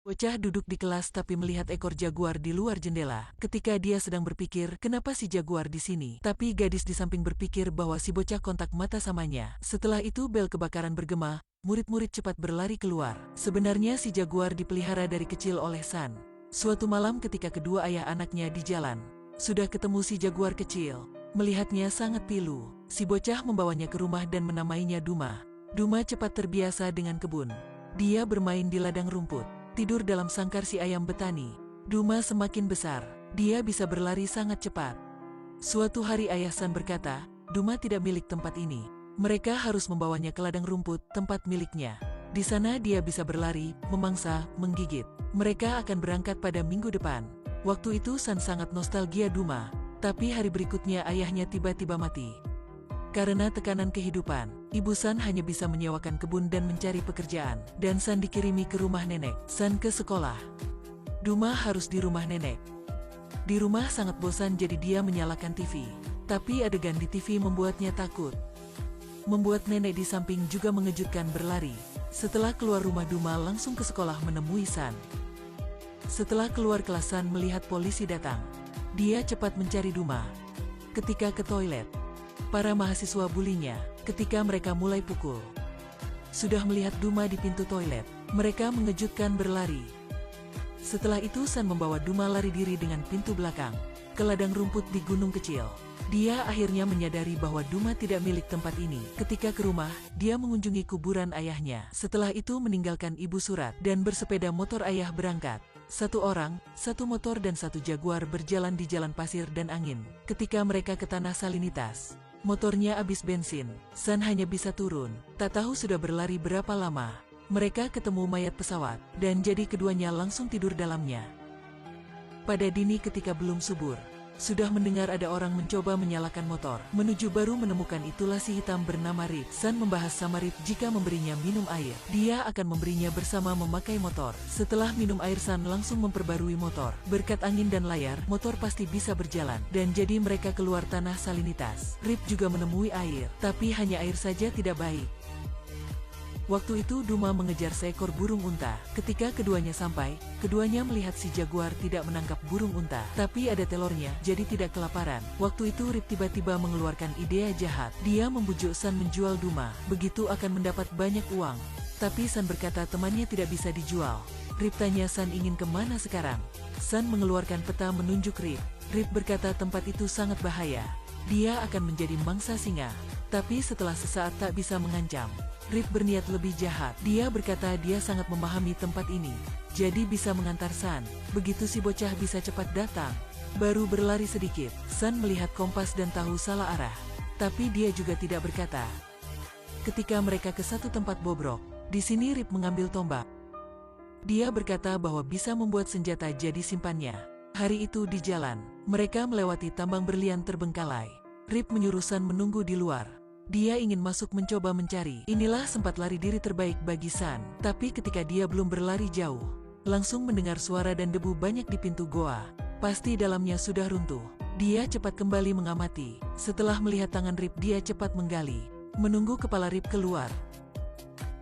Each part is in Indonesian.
Bocah duduk di kelas tapi melihat ekor jaguar di luar jendela. Ketika dia sedang berpikir, kenapa si jaguar di sini? Tapi gadis di samping berpikir bahwa si bocah kontak mata samanya. Setelah itu bel kebakaran bergema, murid-murid cepat berlari keluar. Sebenarnya si jaguar dipelihara dari kecil oleh San. Suatu malam ketika kedua ayah anaknya di jalan, sudah ketemu si jaguar kecil. Melihatnya sangat pilu, si bocah membawanya ke rumah dan menamainya Duma. Duma cepat terbiasa dengan kebun. Dia bermain di ladang rumput, tidur dalam sangkar si ayam betani. Duma semakin besar, dia bisa berlari sangat cepat. Suatu hari ayah San berkata, Duma tidak milik tempat ini. Mereka harus membawanya ke ladang rumput, tempat miliknya. Di sana dia bisa berlari, memangsa, menggigit. Mereka akan berangkat pada minggu depan. Waktu itu San sangat nostalgia Duma, tapi hari berikutnya ayahnya tiba-tiba mati. Karena tekanan kehidupan, Ibu San hanya bisa menyewakan kebun dan mencari pekerjaan. Dan San dikirimi ke rumah nenek. San ke sekolah. Duma harus di rumah nenek. Di rumah sangat bosan jadi dia menyalakan TV. Tapi adegan di TV membuatnya takut. Membuat nenek di samping juga mengejutkan berlari. Setelah keluar rumah Duma langsung ke sekolah menemui San. Setelah keluar kelas San melihat polisi datang. Dia cepat mencari Duma. Ketika ke toilet, para mahasiswa bulinya ketika mereka mulai pukul. Sudah melihat Duma di pintu toilet, mereka mengejutkan berlari. Setelah itu San membawa Duma lari diri dengan pintu belakang ke ladang rumput di gunung kecil. Dia akhirnya menyadari bahwa Duma tidak milik tempat ini. Ketika ke rumah, dia mengunjungi kuburan ayahnya. Setelah itu meninggalkan ibu surat dan bersepeda motor ayah berangkat. Satu orang, satu motor dan satu jaguar berjalan di jalan pasir dan angin. Ketika mereka ke tanah Salinitas, motornya habis bensin. San hanya bisa turun. Tak tahu sudah berlari berapa lama. Mereka ketemu mayat pesawat, dan jadi keduanya langsung tidur dalamnya. Pada dini ketika belum subur, sudah mendengar ada orang mencoba menyalakan motor. Menuju baru menemukan itulah si hitam bernama Rip. San membahas sama Rip jika memberinya minum air, dia akan memberinya bersama memakai motor. Setelah minum air San langsung memperbarui motor. Berkat angin dan layar, motor pasti bisa berjalan. Dan jadi mereka keluar tanah Salinitas. Rip juga menemui air, tapi hanya air saja tidak baik. Waktu itu Duma mengejar seekor burung unta. Ketika keduanya sampai, keduanya melihat si jaguar tidak menangkap burung unta, tapi ada telurnya, jadi tidak kelaparan. Waktu itu Rip tiba-tiba mengeluarkan ide jahat. Dia membujuk San menjual Duma, begitu akan mendapat banyak uang. Tapi San berkata temannya tidak bisa dijual. Rip tanya San ingin kemana sekarang. San mengeluarkan peta menunjuk Rip. Rip berkata tempat itu sangat bahaya. Dia akan menjadi mangsa singa. Tapi setelah sesaat tak bisa mengancam. Rip berniat lebih jahat. Dia berkata dia sangat memahami tempat ini, jadi bisa mengantar San. Begitu si bocah bisa cepat datang. Baru berlari sedikit, San melihat kompas dan tahu salah arah. Tapi dia juga tidak berkata. Ketika mereka ke satu tempat bobrok, di sini Rip mengambil tombak. Dia berkata bahwa bisa membuat senjata jadi simpannya. Hari itu di jalan, mereka melewati tambang berlian terbengkalai. Rip menyuruh San menunggu di luar. Dia ingin masuk mencoba mencari. Inilah sempat lari diri terbaik bagi San. Tapi ketika dia belum berlari jauh, langsung mendengar suara dan debu banyak di pintu goa. Pasti dalamnya sudah runtuh. Dia cepat kembali mengamati. Setelah melihat tangan Rip, dia cepat menggali. Menunggu kepala Rip keluar.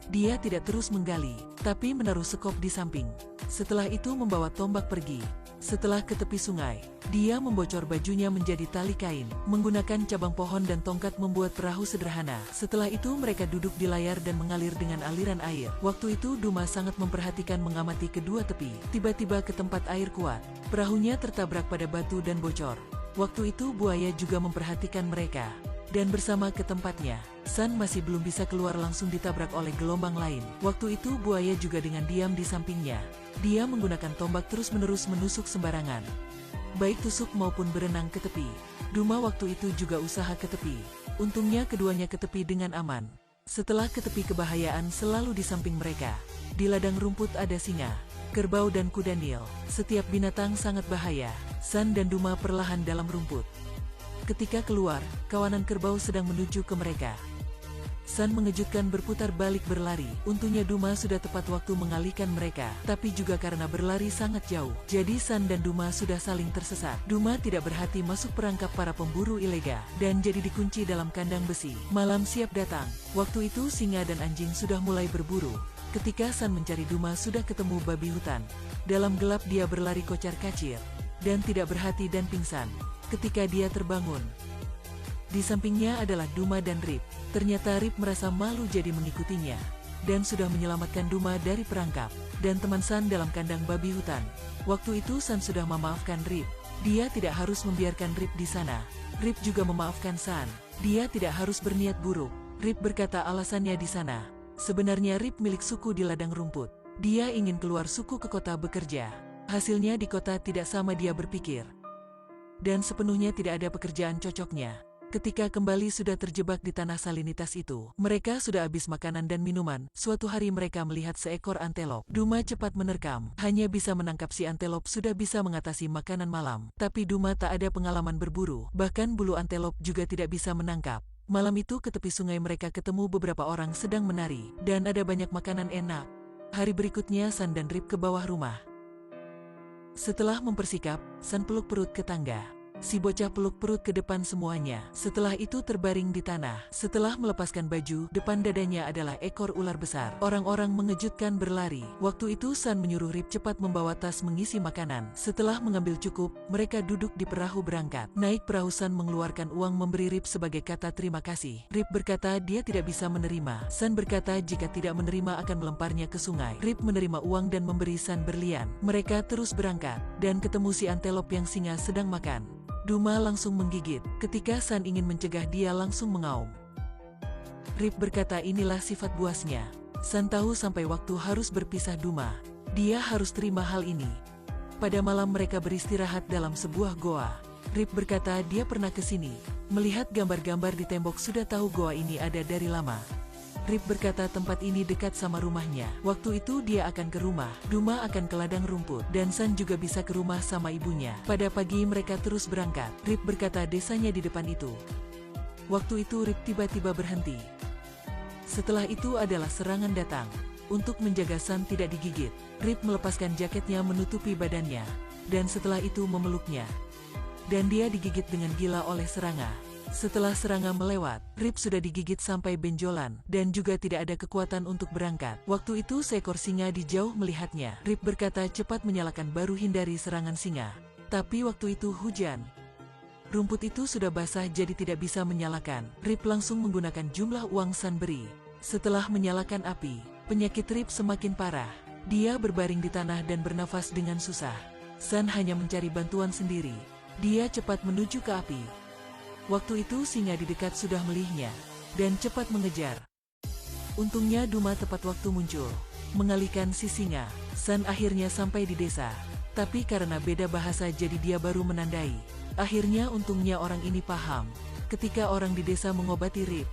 Dia tidak terus menggali, tapi menaruh sekop di samping. Setelah itu membawa tombak pergi. Setelah ke tepi sungai, dia membocor bajunya menjadi tali kain, menggunakan cabang pohon dan tongkat membuat perahu sederhana. Setelah itu mereka duduk di layar dan mengalir dengan aliran air. Waktu itu Duma sangat memperhatikan mengamati kedua tepi. Tiba-tiba ke tempat air kuat, perahunya tertabrak pada batu dan bocor. Waktu itu buaya juga memperhatikan mereka. Dan bersama ke tempatnya, San masih belum bisa keluar langsung ditabrak oleh gelombang lain. Waktu itu buaya juga dengan diam di sampingnya. Dia menggunakan tombak terus-menerus menusuk sembarangan. Baik tusuk maupun berenang ke tepi. Duma waktu itu juga usaha ke tepi. Untungnya keduanya ke tepi dengan aman. Setelah ke tepi kebahayaan selalu di samping mereka. Di ladang rumput ada singa, kerbau dan kuda Nil. Setiap binatang sangat bahaya. San dan Duma perlahan dalam rumput. Ketika keluar, kawanan kerbau sedang menuju ke mereka. San mengejutkan berputar balik berlari. Untungnya Duma sudah tepat waktu mengalihkan mereka. Tapi juga karena berlari sangat jauh, jadi San dan Duma sudah saling tersesat. Duma tidak berhati masuk perangkap para pemburu ilegal, dan jadi dikunci dalam kandang besi. Malam siap datang. Waktu itu singa dan anjing sudah mulai berburu. Ketika San mencari Duma sudah ketemu babi hutan. Dalam gelap dia berlari kocar-kacir, dan tidak berhati dan pingsan. Ketika dia terbangun, di sampingnya adalah Duma dan Rip. Ternyata Rip merasa malu jadi mengikutinya, dan sudah menyelamatkan Duma dari perangkap, dan teman San dalam kandang babi hutan. Waktu itu San sudah memaafkan Rip. Dia tidak harus membiarkan Rip di sana. Rip juga memaafkan San. Dia tidak harus berniat buruk. Rip berkata alasannya di sana. Sebenarnya Rip milik suku di ladang rumput. Dia ingin keluar suku ke kota bekerja. Hasilnya di kota tidak sama dia berpikir. Dan sepenuhnya tidak ada pekerjaan cocoknya. Ketika kembali sudah terjebak di tanah salinitas itu, mereka sudah habis makanan dan minuman. Suatu hari mereka melihat seekor antelop. Duma cepat menerkam. Hanya bisa menangkap si antelop sudah bisa mengatasi makanan malam. Tapi Duma tak ada pengalaman berburu. Bahkan bulu antelop juga tidak bisa menangkap. Malam itu ke tepi sungai mereka ketemu beberapa orang sedang menari. Dan ada banyak makanan enak. Hari berikutnya San dan Rip ke bawah rumah. Setelah mempersikap, San peluk perut ke tangga. Si bocah peluk perut ke depan semuanya. Setelah itu terbaring di tanah. Setelah melepaskan baju, depan dadanya adalah ekor ular besar. Orang-orang mengejutkan berlari. Waktu itu San menyuruh Rip cepat membawa tas mengisi makanan. Setelah mengambil cukup, mereka duduk di perahu berangkat. Naik perahu San mengeluarkan uang memberi Rip sebagai kata terima kasih. Rip berkata dia tidak bisa menerima. San berkata jika tidak menerima akan melemparnya ke sungai. Rip menerima uang dan memberi San berlian. Mereka terus berangkat, dan ketemu si antelop yang singa sedang makan. Duma langsung menggigit. Ketika San ingin mencegah dia langsung mengaum. Rip berkata inilah sifat buasnya. San tahu sampai waktu harus berpisah Duma. Dia harus terima hal ini. Pada malam mereka beristirahat dalam sebuah goa. Rip berkata dia pernah ke sini. Melihat gambar-gambar di tembok sudah tahu goa ini ada dari lama. Rip berkata tempat ini dekat sama rumahnya. Waktu itu dia akan ke rumah. Duma akan ke ladang rumput. Dan San juga bisa ke rumah sama ibunya. Pada pagi mereka terus berangkat. Rip berkata desanya di depan itu. Waktu itu Rip tiba-tiba berhenti. Setelah itu adalah serangan datang. Untuk menjaga San tidak digigit, Rip melepaskan jaketnya menutupi badannya. Dan setelah itu memeluknya. Dan dia digigit dengan gila oleh serangga. Setelah serangga melewat, Rip sudah digigit sampai benjolan, dan juga tidak ada kekuatan untuk berangkat. Waktu itu seekor singa di jauh melihatnya. Rip berkata cepat menyalakan baru hindari serangan singa. Tapi waktu itu hujan. Rumput itu sudah basah jadi tidak bisa menyalakan. Rip langsung menggunakan jumlah uang San beri. Setelah menyalakan api, penyakit Rip semakin parah. Dia berbaring di tanah dan bernafas dengan susah. San hanya mencari bantuan sendiri. Dia cepat menuju ke api. Waktu itu singa di dekat sudah melihatnya, dan cepat mengejar. Untungnya Duma tepat waktu muncul, mengalihkan si singa. San akhirnya sampai di desa, tapi karena beda bahasa jadi dia baru menandai. Akhirnya untungnya orang ini paham, ketika orang di desa mengobati Rip.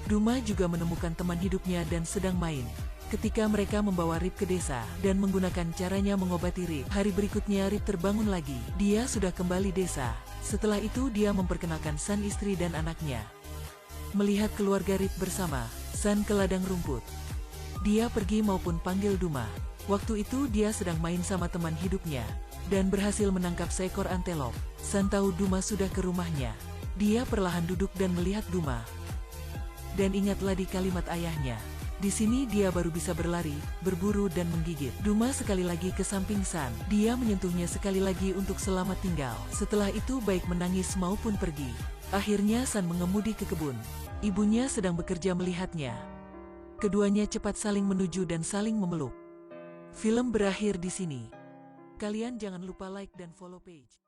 Duma juga menemukan teman hidupnya dan sedang main. Ketika mereka membawa Rip ke desa, dan menggunakan caranya mengobati Rip. Hari berikutnya Rip terbangun lagi, dia sudah kembali desa. Setelah itu dia memperkenalkan San istri dan anaknya. Melihat keluarga Rip bersama, San ke ladang rumput. Dia pergi maupun panggil Duma. Waktu itu dia sedang main sama teman hidupnya, dan berhasil menangkap seekor antelop. San tahu Duma sudah ke rumahnya. Dia perlahan duduk dan melihat Duma. Dan ingatlah di kalimat ayahnya. Di sini dia baru bisa berlari, berburu dan menggigit. Duma sekali lagi ke samping San. Dia menyentuhnya sekali lagi untuk selamat tinggal. Setelah itu baik menangis maupun pergi. Akhirnya San mengemudi ke kebun. Ibunya sedang bekerja melihatnya. Keduanya cepat saling menuju dan saling memeluk. Film berakhir di sini. Kalian jangan lupa like dan follow page.